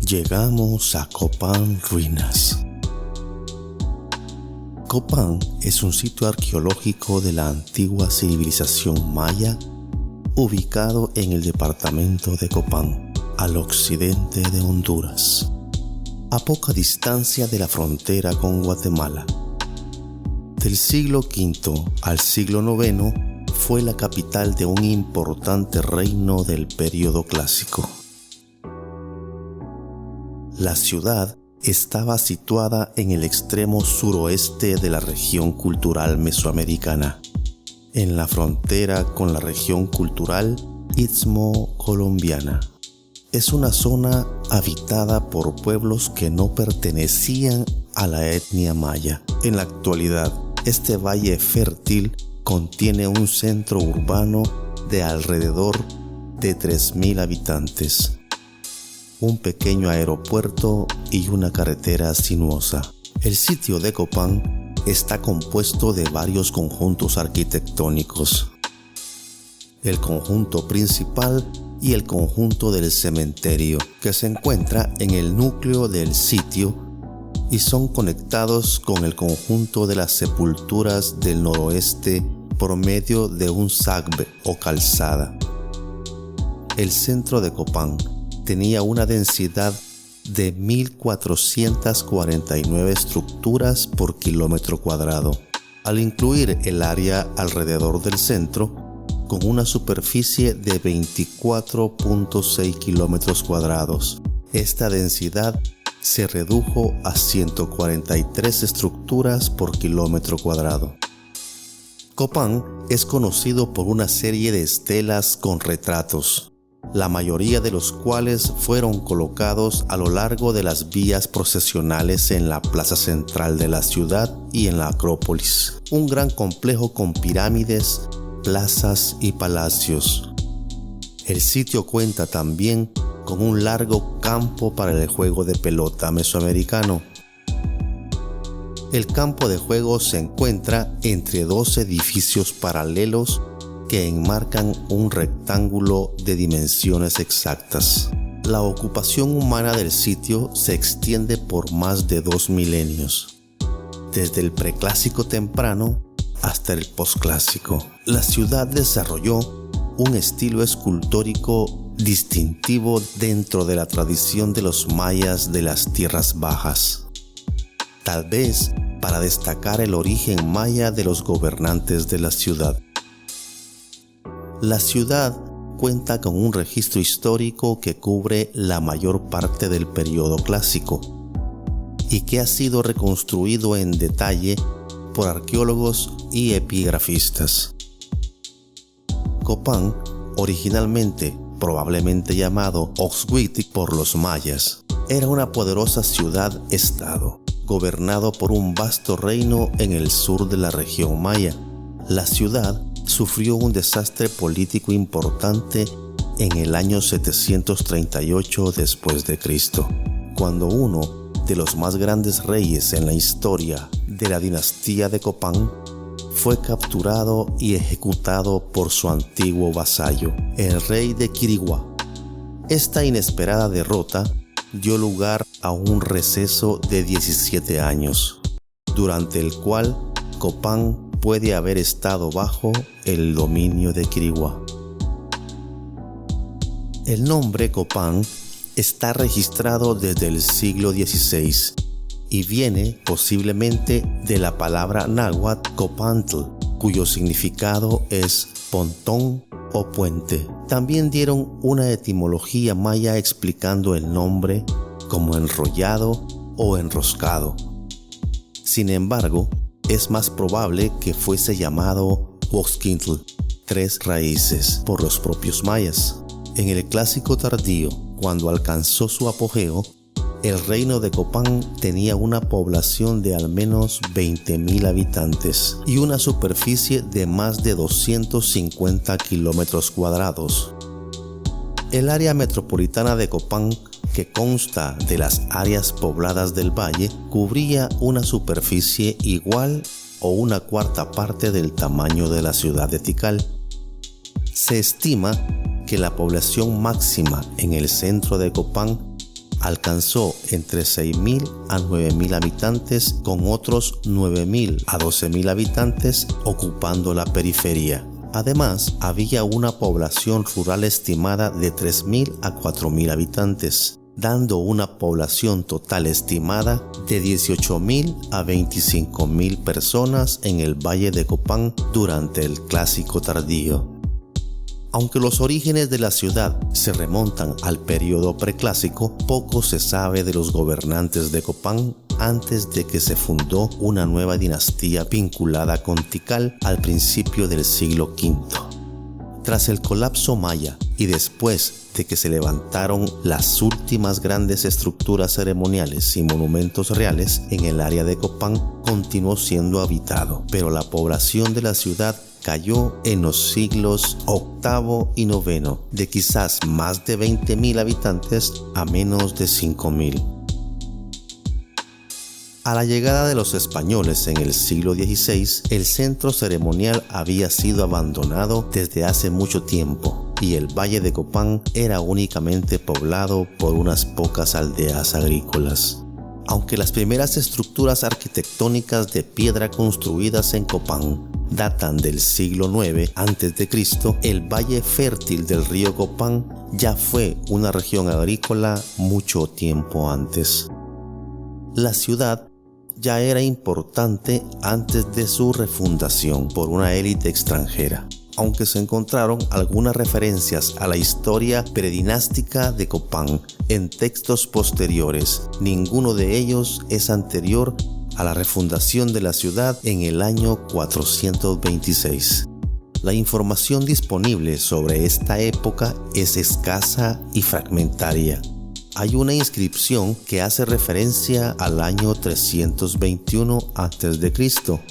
Llegamos a Copán Ruinas. Copán es un sitio arqueológico de la antigua civilización maya, ubicado en el departamento de Copán, al occidente de Honduras, a poca distancia de la frontera con Guatemala. Del siglo V al siglo IX fue la capital de un importante reino del período clásico. La ciudad estaba situada en el extremo suroeste de la región cultural mesoamericana, en la frontera con la región cultural istmo-colombiana. Es una zona habitada por pueblos que no pertenecían a la etnia maya. En la actualidad, este valle fértil contiene un centro urbano de alrededor de 3.000 habitantes, un pequeño aeropuerto y una carretera sinuosa. El sitio de Copán está compuesto de varios conjuntos arquitectónicos. El conjunto principal y el conjunto del cementerio, que se encuentra en el núcleo del sitio y son conectados con el conjunto de las sepulturas del noroeste por medio de un sagbe o calzada. El centro de Copán tenía una densidad de 1.449 estructuras por kilómetro cuadrado, al incluir el área alrededor del centro, con una superficie de 24.6 kilómetros cuadrados. Esta densidad se redujo a 143 estructuras por kilómetro cuadrado. Copán es conocido por una serie de estelas con retratos, la mayoría de los cuales fueron colocados a lo largo de las vías procesionales en la plaza central de la ciudad y en la Acrópolis, un gran complejo con pirámides, plazas y palacios. El sitio cuenta también con un largo campo para el juego de pelota mesoamericano. El campo de juego se encuentra entre dos edificios paralelos que enmarcan un rectángulo de dimensiones exactas. La ocupación humana del sitio se extiende por más de 2 milenios, desde el preclásico temprano hasta el posclásico. La ciudad desarrolló un estilo escultórico distintivo dentro de la tradición de los mayas de las tierras bajas, tal vez para destacar el origen maya de los gobernantes de la ciudad. La ciudad cuenta con un registro histórico que cubre la mayor parte del período clásico y que ha sido reconstruido en detalle por arqueólogos y epigrafistas. Copán, originalmente probablemente llamado Oxhuitl por los mayas, era una poderosa ciudad-estado, gobernado por un vasto reino en el sur de la región maya. La ciudad sufrió un desastre político importante en el año 738 después de Cristo, cuando uno de los más grandes reyes en la historia de la dinastía de Copán fue capturado y ejecutado por su antiguo vasallo, el rey de Quiriguá. Esta inesperada derrota dio lugar a un receso de 17 años, durante el cual Copán puede haber estado bajo el dominio de Quiriguá. El nombre Copán está registrado desde el siglo XVI y viene posiblemente de la palabra náhuatl Copantl, cuyo significado es pontón o puente. También dieron una etimología maya explicando el nombre como enrollado o enroscado. Sin embargo, es más probable que fuese llamado Huoxquintl, 3 raíces, por los propios mayas. En el clásico tardío, cuando alcanzó su apogeo, el reino de Copán tenía una población de al menos 20.000 habitantes y una superficie de más de 250 kilómetros cuadrados. El área metropolitana de Copán, que consta de las áreas pobladas del valle, cubría una superficie igual o una cuarta parte del tamaño de la ciudad de Tikal. Se estima que la población máxima en el centro de Copán alcanzó entre 6.000 a 9.000 habitantes, con otros 9.000 a 12.000 habitantes ocupando la periferia. Además, había una población rural estimada de 3.000 a 4.000 habitantes, dando una población total estimada de 18.000 a 25.000 personas en el Valle de Copán durante el Clásico tardío. Aunque los orígenes de la ciudad se remontan al periodo preclásico, poco se sabe de los gobernantes de Copán antes de que se fundó una nueva dinastía vinculada con Tikal al principio del siglo V. Tras el colapso maya y después de que se levantaron las últimas grandes estructuras ceremoniales y monumentos reales en el área de Copán, continuó siendo habitado, pero la población de la ciudad cayó en los siglos VIII y IX, de quizás más de 20.000 habitantes a menos de 5.000. A la llegada de los españoles en el siglo XVI, el centro ceremonial había sido abandonado desde hace mucho tiempo y el Valle de Copán era únicamente poblado por unas pocas aldeas agrícolas. Aunque las primeras estructuras arquitectónicas de piedra construidas en Copán datan del siglo IX a.C., el valle fértil del río Copán ya fue una región agrícola mucho tiempo antes. La ciudad ya era importante antes de su refundación por una élite extranjera, aunque se encontraron algunas referencias a la historia predinástica de Copán en textos posteriores. Ninguno de ellos es anterior a la refundación de la ciudad en el año 426. La información disponible sobre esta época es escasa y fragmentaria. Hay una inscripción que hace referencia al año 321 a.C.,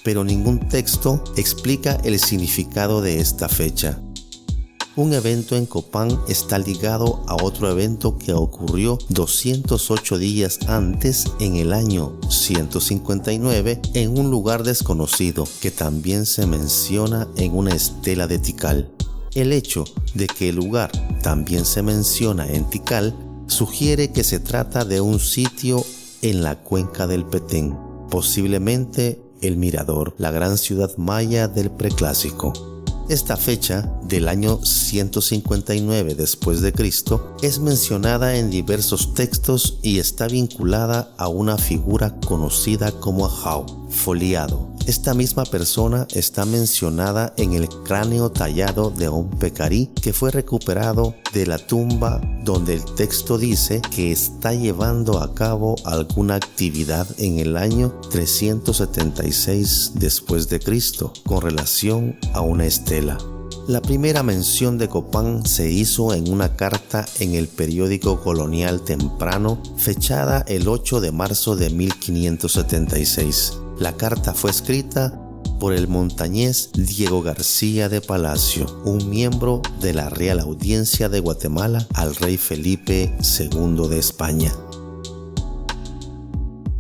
pero ningún texto explica el significado de esta fecha. Un evento en Copán está ligado a otro evento que ocurrió 208 días antes, en el año 159, en un lugar desconocido que también se menciona en una estela de Tikal. El hecho de que el lugar también se menciona en Tikal sugiere que se trata de un sitio en la cuenca del Petén, posiblemente El Mirador, la gran ciudad maya del preclásico. Esta fecha, del año 159 después de Cristo, es mencionada en diversos textos y está vinculada a una figura conocida como Ahau, foliado. Esta misma persona está mencionada en el cráneo tallado de un pecarí que fue recuperado de la tumba, donde el texto dice que está llevando a cabo alguna actividad en el año 376 después de Cristo con relación a una estela. La primera mención de Copán se hizo en una carta en el periódico colonial temprano, fechada el 8 de marzo de 1576. La carta fue escrita por el montañés Diego García de Palacio, un miembro de la Real Audiencia de Guatemala, al rey Felipe II de España.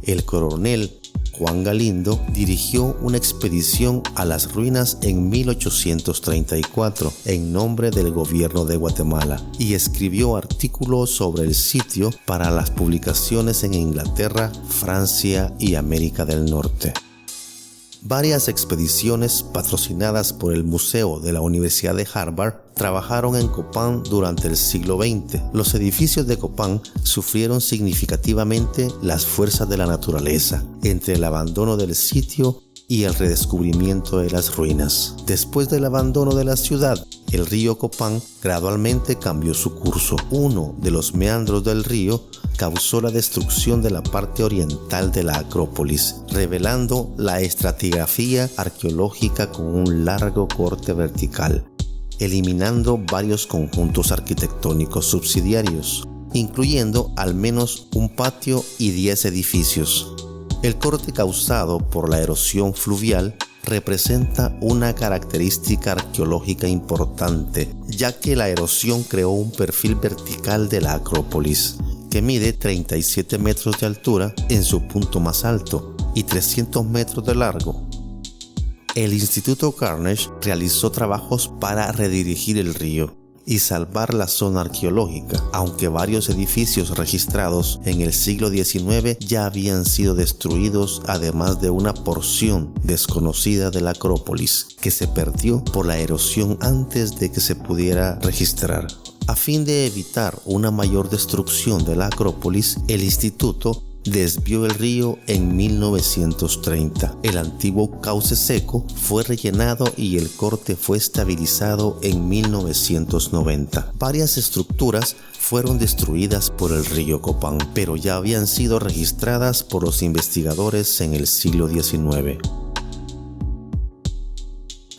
El coronel Juan Galindo dirigió una expedición a las ruinas en 1834 en nombre del gobierno de Guatemala y escribió artículos sobre el sitio para las publicaciones en Inglaterra, Francia y América del Norte. Varias expediciones patrocinadas por el Museo de la Universidad de Harvard trabajaron en Copán durante el siglo XX. Los edificios de Copán sufrieron significativamente las fuerzas de la naturaleza, entre el abandono del sitio y el redescubrimiento de las ruinas. Después del abandono de la ciudad, el río Copán gradualmente cambió su curso. Uno de los meandros del río causó la destrucción de la parte oriental de la Acrópolis, revelando la estratigrafía arqueológica con un largo corte vertical, eliminando varios conjuntos arquitectónicos subsidiarios, incluyendo al menos un patio y 10 edificios. El corte causado por la erosión fluvial representa una característica arqueológica importante, ya que la erosión creó un perfil vertical de la Acrópolis, que mide 37 metros de altura en su punto más alto y 300 metros de largo. El Instituto Carnegie realizó trabajos para redirigir el río y salvar la zona arqueológica, aunque varios edificios registrados en el siglo XIX ya habían sido destruidos, además de una porción desconocida de la Acrópolis, que se perdió por la erosión antes de que se pudiera registrar. A fin de evitar una mayor destrucción de la Acrópolis, el instituto desvió el río en 1930. El antiguo cauce seco fue rellenado y el corte fue estabilizado en 1990. Varias estructuras fueron destruidas por el río Copán, pero ya habían sido registradas por los investigadores en el siglo XIX.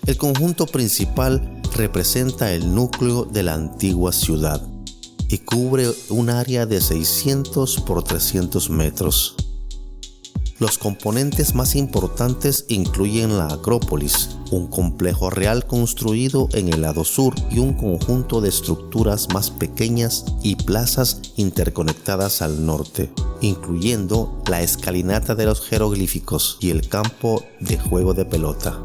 El conjunto principal representa el núcleo de la antigua ciudad y cubre un área de 600 por 300 metros. Los componentes más importantes incluyen la Acrópolis, un complejo real construido en el lado sur y un conjunto de estructuras más pequeñas y plazas interconectadas al norte, incluyendo la escalinata de los jeroglíficos y el campo de juego de pelota.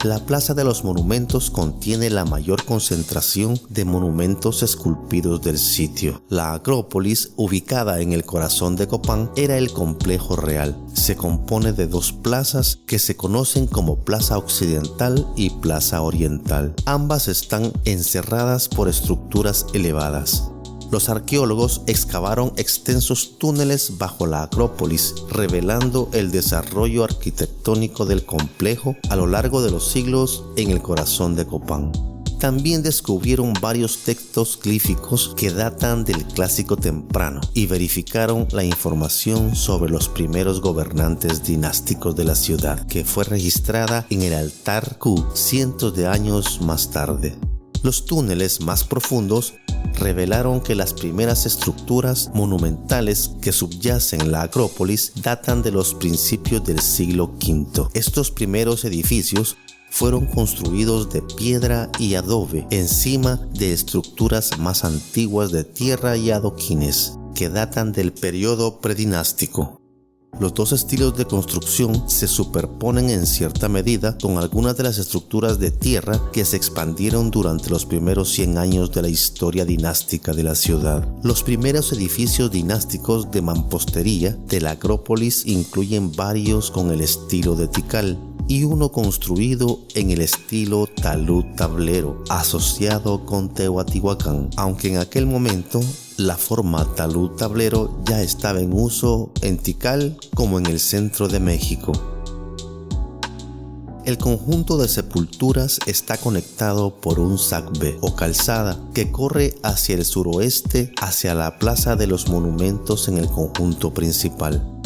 La Plaza de los Monumentos contiene la mayor concentración de monumentos esculpidos del sitio. La Acrópolis, ubicada en el corazón de Copán, era el complejo real. Se compone de dos plazas que se conocen como Plaza Occidental y Plaza Oriental. Ambas están encerradas por estructuras elevadas. Los arqueólogos excavaron extensos túneles bajo la Acrópolis, revelando el desarrollo arquitectónico del complejo a lo largo de los siglos en el corazón de Copán. También descubrieron varios textos glíficos que datan del Clásico temprano y verificaron la información sobre los primeros gobernantes dinásticos de la ciudad, que fue registrada en el altar Q cientos de años más tarde. Los túneles más profundos revelaron que las primeras estructuras monumentales que subyacen la Acrópolis datan de los principios del siglo V. Estos primeros edificios fueron construidos de piedra y adobe encima de estructuras más antiguas de tierra y adoquines que datan del periodo predinástico. Los dos estilos de construcción se superponen en cierta medida con algunas de las estructuras de tierra que se expandieron durante los primeros 100 años de la historia dinástica de la ciudad. Los primeros edificios dinásticos de mampostería de la Acrópolis incluyen varios con el estilo de Tikal y uno construido en el estilo talud tablero, asociado con Teotihuacán, aunque en aquel momento la forma talud tablero ya estaba en uso en Tikal como en el centro de México. El conjunto de sepulturas está conectado por un sacbe o calzada que corre hacia el suroeste, hacia la Plaza de los Monumentos en el conjunto principal.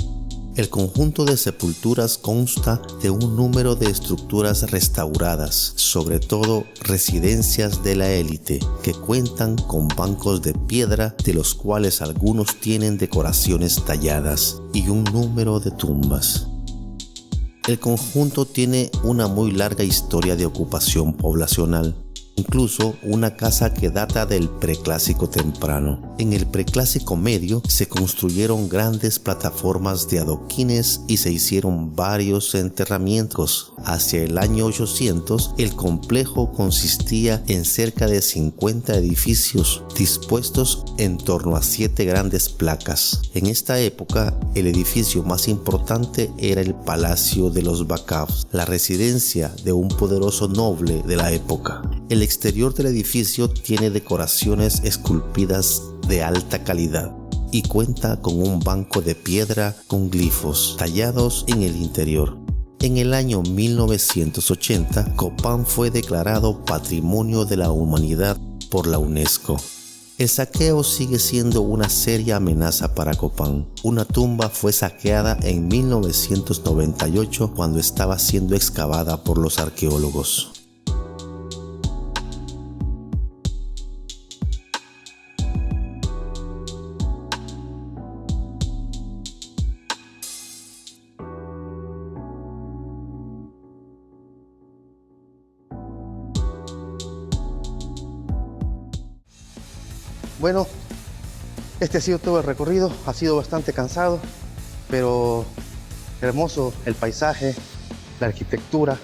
El conjunto de sepulturas consta de un número de estructuras restauradas, sobre todo residencias de la élite, que cuentan con bancos de piedra, de los cuales algunos tienen decoraciones talladas, y un número de tumbas. El conjunto tiene una muy larga historia de ocupación poblacional, incluso una casa que data del preclásico temprano. En el preclásico medio se construyeron grandes plataformas de adoquines y se hicieron varios enterramientos. Hacia el año 800, el complejo consistía en cerca de 50 edificios dispuestos en torno a 7 grandes placas. En esta época, el edificio más importante era el Palacio de los Bacavs, la residencia de un poderoso noble de la época. El exterior del edificio tiene decoraciones esculpidas de alta calidad y cuenta con un banco de piedra con glifos tallados en el interior. En el año 1980, Copán fue declarado Patrimonio de la Humanidad por la UNESCO. El saqueo sigue siendo una seria amenaza para Copán. Una tumba fue saqueada en 1998 cuando estaba siendo excavada por los arqueólogos. Bueno, este ha sido todo el recorrido, ha sido bastante cansado, pero hermoso el paisaje, la arquitectura.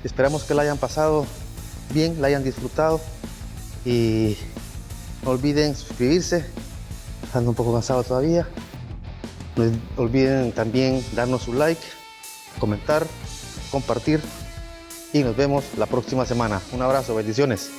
Esperamos que la hayan pasado bien, la hayan disfrutado y no olviden suscribirse, ando un poco cansado todavía. No olviden también darnos un like, comentar, compartir y nos vemos la próxima semana. Un abrazo, bendiciones.